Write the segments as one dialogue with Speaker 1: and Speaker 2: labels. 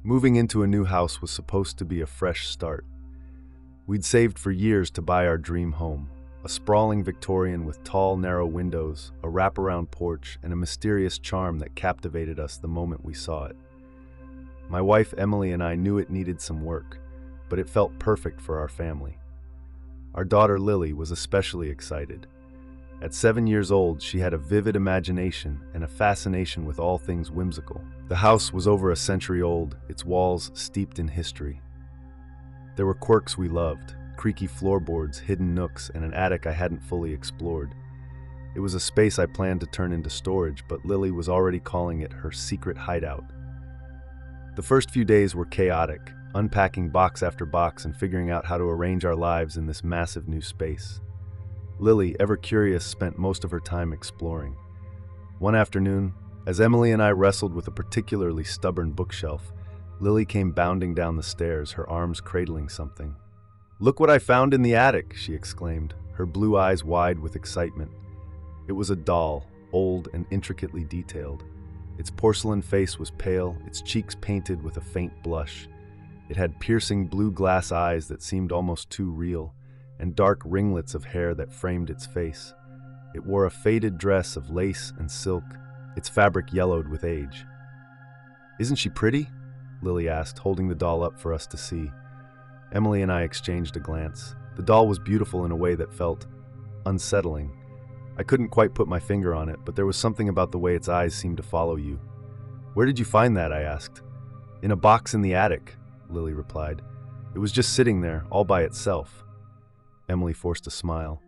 Speaker 1: Moving into a new house was supposed to be a fresh start. We'd saved for years to buy our dream home, a sprawling Victorian with tall, narrow windows, a wraparound porch, and a mysterious charm that captivated us the moment we saw it. My wife Emily and I knew it needed some work, but it felt perfect for our family. Our daughter Lily was especially excited. At 7 years old, she had a vivid imagination and a fascination with all things whimsical. The house was over a century old, its walls steeped in history. There were quirks we loved, creaky floorboards, hidden nooks, and an attic I hadn't fully explored. It was a space I planned to turn into storage, but Lily was already calling it her secret hideout. The first few days were chaotic, unpacking box after box and figuring out how to arrange our lives in this massive new space. Lily, ever curious, spent most of her time exploring. One afternoon, as Emily and I wrestled with a particularly stubborn bookshelf, Lily came bounding down the stairs, her arms cradling something. "Look what I found in the attic," she exclaimed, her blue eyes wide with excitement. It was a doll, old and intricately detailed. Its porcelain face was pale, its cheeks painted with a faint blush. It had piercing blue glass eyes that seemed almost too real, and dark ringlets of hair that framed its face. It wore a faded dress of lace and silk, its fabric yellowed with age. "Isn't she pretty?" Lily asked, holding the doll up for us to see. Emily and I exchanged a glance. The doll was beautiful in a way that felt unsettling. I couldn't quite put my finger on it, but there was something about the way its eyes seemed to follow you. "Where did you find that?" I asked. "In a box in the attic," Lily replied. "It was just sitting there, all by itself." Emily forced a smile.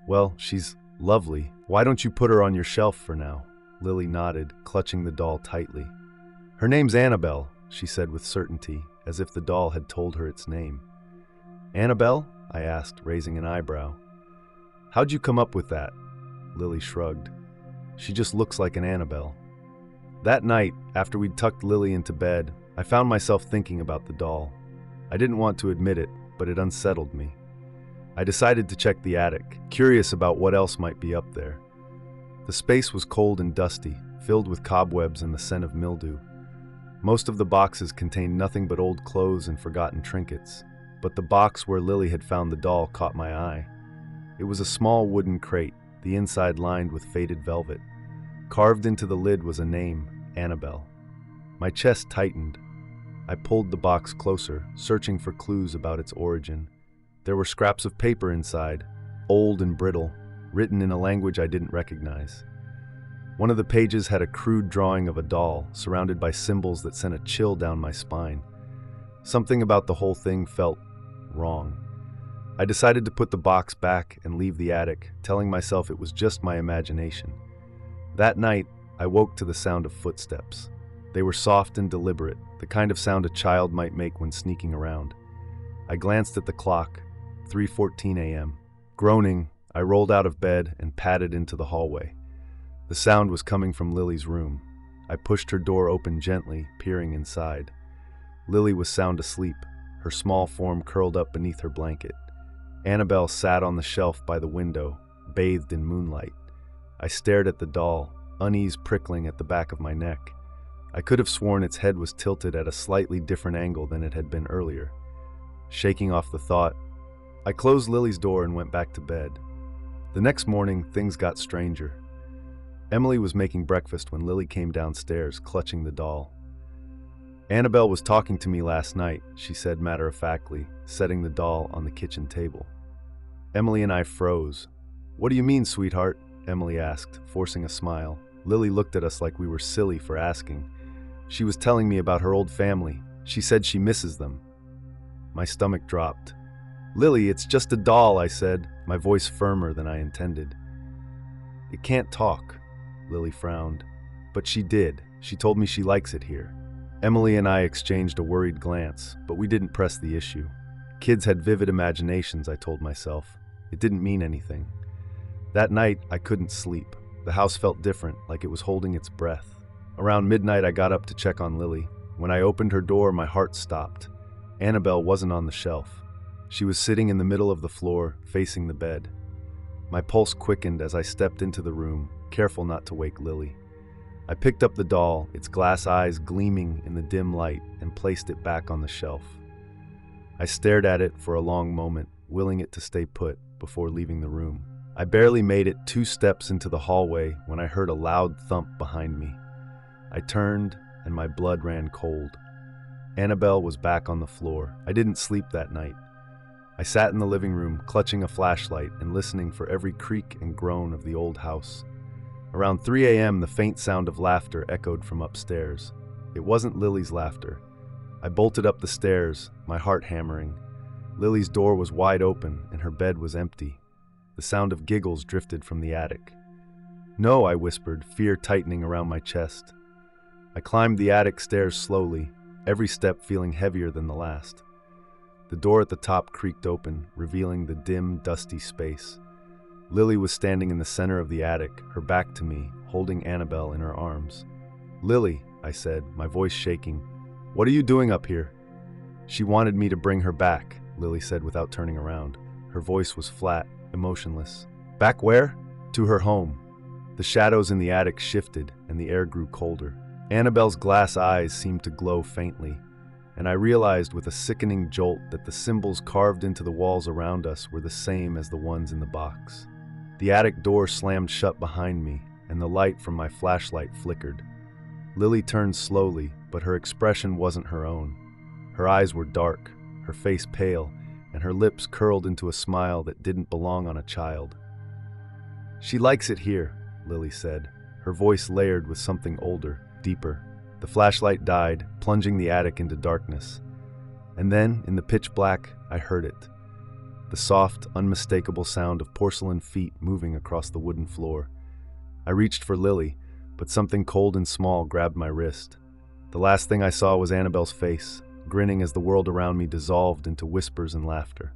Speaker 1: "Well, she's lovely. Why don't you put her on your shelf for now?" Lily nodded, clutching the doll tightly. "Her name's Annabelle," she said with certainty, as if the doll had told her its name. "Annabelle?" I asked, raising an eyebrow. "How'd you come up with that?" Lily shrugged. "She just looks like an Annabelle." That night, after we'd tucked Lily into bed, I found myself thinking about the doll. I didn't want to admit it, but it unsettled me. I decided to check the attic, curious about what else might be up there. The space was cold and dusty, filled with cobwebs and the scent of mildew. Most of the boxes contained nothing but old clothes and forgotten trinkets, but the box where Lily had found the doll caught my eye. It was a small wooden crate, the inside lined with faded velvet. Carved into the lid was a name, Annabelle. My chest tightened. I pulled the box closer, searching for clues about its origin. There were scraps of paper inside, old and brittle, written in a language I didn't recognize. One of the pages had a crude drawing of a doll, surrounded by symbols that sent a chill down my spine. Something about the whole thing felt wrong. I decided to put the box back and leave the attic, telling myself it was just my imagination. That night, I woke to the sound of footsteps. They were soft and deliberate, the kind of sound a child might make when sneaking around. I glanced at the clock, 3:14 a.m. Groaning, I rolled out of bed and padded into the hallway. The sound was coming from Lily's room. I pushed her door open gently, peering inside. Lily was sound asleep, her small form curled up beneath her blanket. Annabelle sat on the shelf by the window, bathed in moonlight. I stared at the doll, unease prickling at the back of my neck. I could have sworn its head was tilted at a slightly different angle than it had been earlier. Shaking off the thought, I closed Lily's door and went back to bed. The next morning, things got stranger. Emily was making breakfast when Lily came downstairs, clutching the doll. "Annabelle was talking to me last night," she said matter-of-factly, setting the doll on the kitchen table. Emily and I froze. "What do you mean, sweetheart?" Emily asked, forcing a smile. Lily looked at us like we were silly for asking. "She was telling me about her old family. She said she misses them." My stomach dropped. "Lily, it's just a doll," I said, my voice firmer than I intended. "It can't talk," Lily frowned. "But she did. She told me she likes it here." Emily and I exchanged a worried glance, but we didn't press the issue. Kids had vivid imaginations, I told myself. It didn't mean anything. That night, I couldn't sleep. The house felt different, like it was holding its breath. Around midnight, I got up to check on Lily. When I opened her door, my heart stopped. Annabelle wasn't on the shelf. She was sitting in the middle of the floor, facing the bed. My pulse quickened as I stepped into the room, careful not to wake Lily. I picked up the doll, its glass eyes gleaming in the dim light, and placed it back on the shelf. I stared at it for a long moment, willing it to stay put before leaving the room. I barely made it 2 steps into the hallway when I heard a loud thump behind me. I turned, and my blood ran cold. Annabelle was back on the floor. I didn't sleep that night. I sat in the living room, clutching a flashlight and listening for every creak and groan of the old house. Around 3 a.m., the faint sound of laughter echoed from upstairs. It wasn't Lily's laughter. I bolted up the stairs, my heart hammering. Lily's door was wide open, and her bed was empty. The sound of giggles drifted from the attic. "No," I whispered, fear tightening around my chest. I climbed the attic stairs slowly, every step feeling heavier than the last. The door at the top creaked open, revealing the dim, dusty space. Lily was standing in the center of the attic, her back to me, holding Annabelle in her arms. "Lily," I said, my voice shaking, "what are you doing up here?" "She wanted me to bring her back," Lily said without turning around. Her voice was flat, emotionless. "Back where?" "To her home." The shadows in the attic shifted, and the air grew colder. Annabelle's glass eyes seemed to glow faintly, and I realized with a sickening jolt that the symbols carved into the walls around us were the same as the ones in the box. The attic door slammed shut behind me, and the light from my flashlight flickered. Lily turned slowly, but her expression wasn't her own. Her eyes were dark, her face pale, and her lips curled into a smile that didn't belong on a child. "She likes it here," Lily said, her voice layered with something older, deeper. The flashlight died, plunging the attic into darkness. And then, in the pitch black, I heard it. The soft, unmistakable sound of porcelain feet moving across the wooden floor. I reached for Lily, but something cold and small grabbed my wrist. The last thing I saw was Annabelle's face, grinning as the world around me dissolved into whispers and laughter.